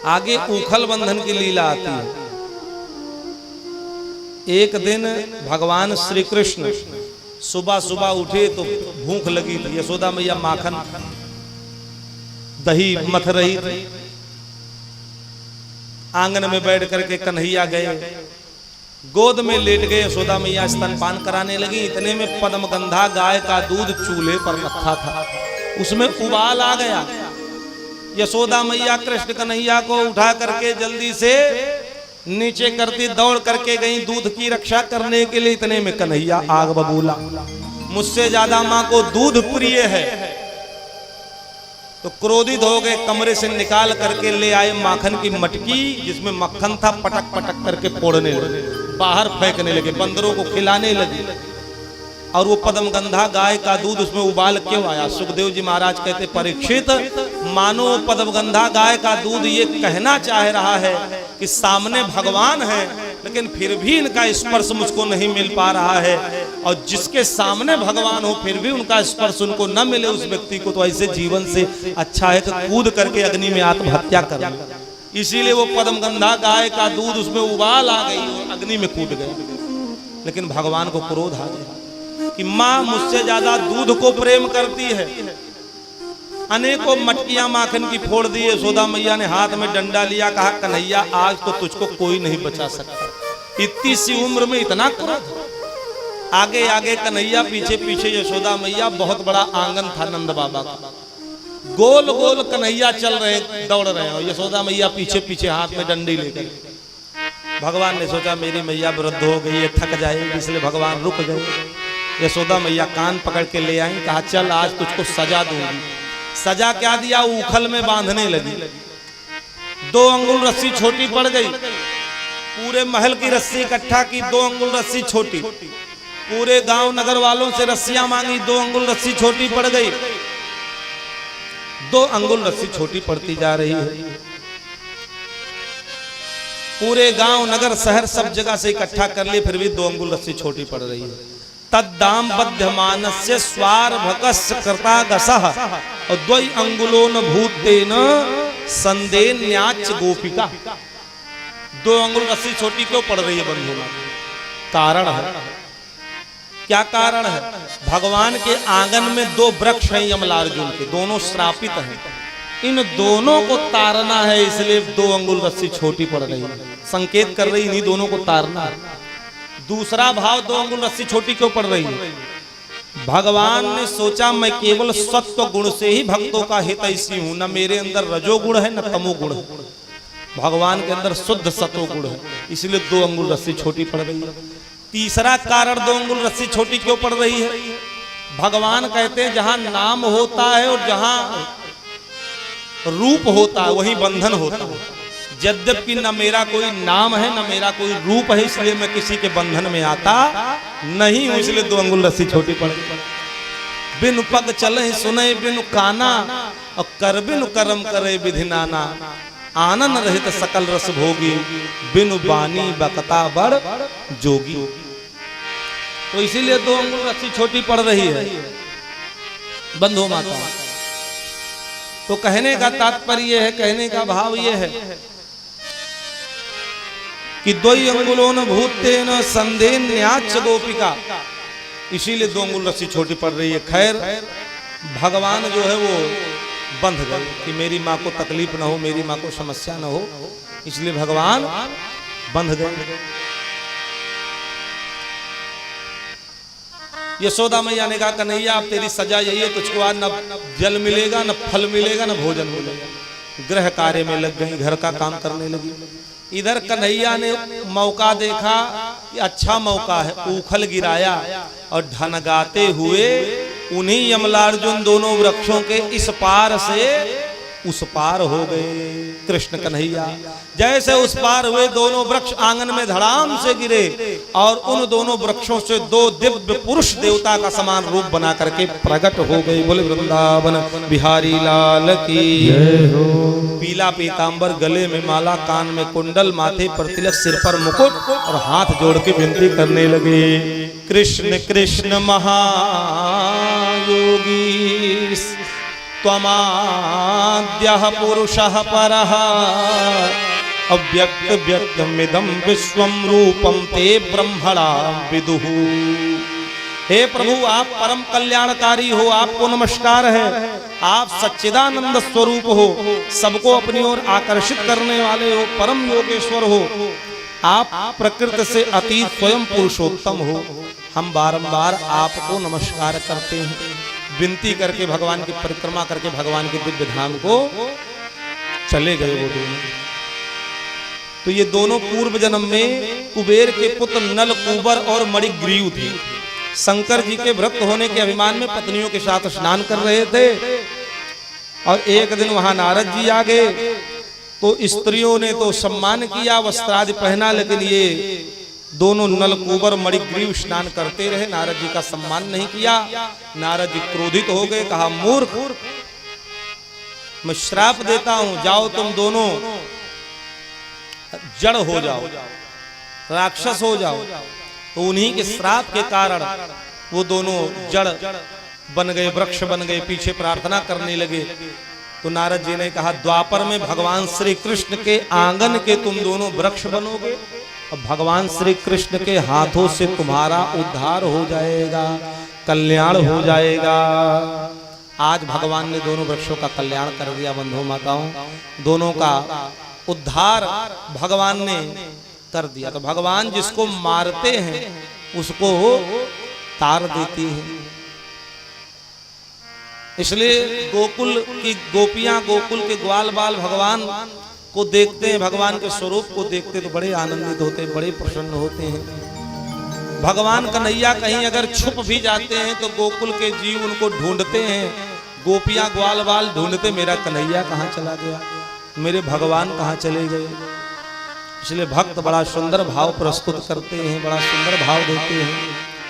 आगे ऊखल बंधन की लीला आती है। एक दिन भगवान श्री कृष्ण सुबह सुबह उठे तो भूख लगी थी। यशोदा मैया माखन दही मथ रही थी। आंगन में बैठ करके कन्हैया गए, गोद में लेट गए। यशोदा मैया स्तनपान कराने लगी। इतने में पद्मगंधा गाय का दूध चूल्हे पर रखा था, उसमें उबाल आ गया। यशोदा मैया कृष्ण कन्हैया को उठा करके जल्दी से नीचे करती दौड़ करके गई दूध की रक्षा करने के लिए। इतने में कन्हैया आग बबूला, मुझसे ज्यादा मां को दूध प्रिय है। तो क्रोधित हो गए, कमरे से निकाल करके ले आए माखन की मटकी जिसमें मक्खन था। पटक पटक करके फोड़ने लगे, बाहर फेंकने लगे, बंदरों को खिलाने लगे। और वो पद्मगंधा गाय का दूध उसमें उबाल क्यों आया? सुखदेव जी महाराज कहते, परीक्षित मानो पद्मगंधा गाय का दूध ये कहना चाह रहा है कि सामने भगवान है, लेकिन फिर भी इनका स्पर्श मुझको नहीं मिल पा रहा है। और जिसके सामने भगवान हो फिर भी उनका स्पर्श उनको न मिले, उस व्यक्ति को तो ऐसे जीवन से अच्छा है कि कूद करके अग्नि में आत्महत्या कर। इसीलिए वो पद्मगंधा गाय का दूध उसमें उबाल आ गई, अग्नि में कूद गए। लेकिन भगवान को क्रोध आ गया कि मां मुझसे ज्यादा दूध को प्रेम करती है। अनेकों मटकियां माखन की फोड़ दी। यशोदा मैया ने हाथ में डंडा लिया, कहा कन्हैया आज तो तुझको कोई नहीं बचा सकता। इतनी सी उम्र में इतना क्रोध। आगे आगे कन्हैया, पीछे पीछे यशोदा मैया। बहुत बड़ा आंगन था नंद बाबा का। गोल गोल कन्हैया चल रहे, दौड़ रहे हैं। यशोदा मैया पीछे पीछे हाथ में डंडी लेकर। भगवान ने सोचा मेरी मैया वृद्ध हो गई है, थक जाएगी, इसलिए भगवान रुक गए। यशोदा मैया कान पकड़ के ले आई, कहा चल आज तुझको सजा दूंगी। सजा क्या दिया? ऊखल में बांधने लगी। 2 अंगुल रस्सी छोटी पड़ गई। पूरे महल की रस्सी इकट्ठा की, 2 अंगुल रस्सी छोटी। पूरे गांव नगर वालों से रस्सियां मांगी, 2 अंगुल रस्सी छोटी पड़ गई। 2 अंगुल रस्सी छोटी पड़ती जा रही है। पूरे गांव नगर शहर सब जगह से इकट्ठा कर लिए, फिर भी 2 अंगुल रस्सी छोटी पड़ रही है। तद्दाम बध्यमानस्य स्वार्भकस्य कृतागसः और 2 अंगुलोन भूतेन संदेन्याच गोपिका। 2 अंगुल रस्सी छोटी क्यों पड़ रही है बंधु? कारण है। क्या कारण है? भगवान के आंगन में 2 वृक्ष हैं यमलार्जुन के, दोनों श्रापित हैं। इन दोनों को तारना है, इसलिए 2 अंगुल रस्सी छोटी पड़ रही है। संकेत कर रही इन्हीं दोनों को तारना है। दूसरा भाव 2 अंगुल रस्सी छोटी क्यों पड़ रही है? भगवान ने सोचा मैं केवल सत्व गुण से ही भक्तों का हितैषी हूं, न मेरे अंदर रजोगुण है न तमोगुण है। भगवान के अंदर शुद्ध सत्वगुण है, इसलिए 2 अंगुल रस्सी छोटी पड़ रही है। तीसरा कारण 2 अंगुल रस्सी छोटी क्यों पड़ रही है? भगवान कहते हैं जहां नाम होता है और जहां रूप होता है वहीं बंधन होता है। यद्यपि न मेरा कोई नाम है न मेरा कोई रूप है, इसलिए मैं किसी के बंधन में आता नहीं हूं, इसलिए 2 अंगुल रस्सी छोटी पड़ गई। बिनु पग चले सुने बिनु काना और कर बिनु कर्म करे विधि नाना। आनंद रहित सकल रस भोगी बिनु बानी बकता बड़ जोगी। तो इसीलिए 2 अंगुल रस्सी छोटी पड़ रही है बंधु माता। तो कहने का तात्पर्य है, कहने का भाव यह है कि 2 अंगुलोन भूतेन संदेन्याच गोपिका, इसीलिए 2 अंगुल रस्सी छोटी पड़ रही है। खैर भगवान जो है वो बंध गए कि मेरी माँ को तकलीफ ना हो, मेरी माँ को समस्या ना हो, इसलिए भगवान बंध गए। यशोदा मैया ने कहा कन्हैया अब तेरी सजा यही है, तुझको आज न जल मिलेगा न फल मिलेगा न भोजन मिलेगा। गृह कार्य में लग गई, घर का काम करने लगी। इधर कन्हैया ने मौका देखा कि अच्छा मौका है, ऊखल गिराया और ढनगाते हुए उन्हीं यमलार्जुन दोनों वृक्षों के इस पार से उस पार हो गए कृष्ण कन्हैया। जैसे उस पार हुए दोनों वृक्ष आंगन में धड़ाम से गिरे और उन दोनों वृक्षों से 2 दिव्य पुरुष देवता का समान रूप बना करके प्रकट हो गए। बोले वृंदावन बिहारी लाल की जय हो। पीला पीतांबर, गले में माला, कान में कुंडल, माथे पर तिलक, सिर पर मुकुट और हाथ जोड़ के विनती करने लगे कृष्ण कृष्ण महायोगी त्वमाद्यः पुरुषः परः अव्यक्त व्यक्तमिदं विश्वं रूपं ते ब्रह्मणा विदुः। हे प्रभु, आप परम कल्याणकारी हो, आपको नमस्कार है। आप सच्चिदानंद स्वरूप हो, सबको अपनी ओर आकर्षित करने वाले हो, परम योगेश्वर हो। आप प्रकृति से अतीत स्वयं पुरुषोत्तम हो। हम बारंबार आपको नमस्कार करते हैं। विनती करके भगवान की परिक्रमा करके भगवान के दिव्य धाम को चले गए वो दोनों। तो ये दोनों पूर्व जन्म में कुबेर के पुत्र नल, कुबर और मणिग्रीव थे। शंकर जी के व्रत होने के अभिमान में पत्नियों के साथ स्नान कर रहे थे और एक दिन वहां नारद जी आ गए। तो स्त्रियों ने तो सम्मान किया, वस्त्रादि पहना, लेकिन ये दोनों नल, कुबर, मणिग्रीव स्नान करते रहे, नारद जी का सम्मान नहीं किया। नारद जी क्रोधित हो गए, कहा मूर्ख, मैं श्राप देता हूं, जाओ तुम दोनों जड़ हो जाओ, राक्षस हो जाओ। तो उन्हीं के श्राप के कारण वो दोनों जड़ बन गए, वृक्ष बन गए, पीछे प्रार्थना करने लगे। तो नारद जी ने कहा, द्वापर में भगवान श्री कृष्ण के आंगन के तुम दोनों वृक्ष बनोगे और भगवान श्री कृष्ण के हाथों से तुम्हारा उद्धार हो जाएगा, कल्याण हो जाएगा। आज भगवान ने दोनों वृक्षों का कल्याण कर दिया। बंधु माताओं, दोनों का उद्धार भगवान ने कर दिया। तो भगवान जिसको मारते हैं उसको तार देती है। इसलिए गोकुल की गोपियां, गोकुल के ग्वाल बाल भगवान को देखते हैं, भगवान के स्वरूप को देखते तो बड़े आनंदित होते हैं, बड़े प्रसन्न होते हैं। भगवान कन्हैया कहीं अगर छुप भी जाते हैं तो गोकुल के जीव उनको ढूंढते हैं, गोपियां ग्वाल बाल ढूंढते, मेरा कन्हैया कहाँ चला गया, मेरे भगवान कहाँ चले गए। इसलिए भक्त बड़ा सुंदर भाव प्रस्तुत करते हैं, बड़ा सुंदर भाव देते हैं।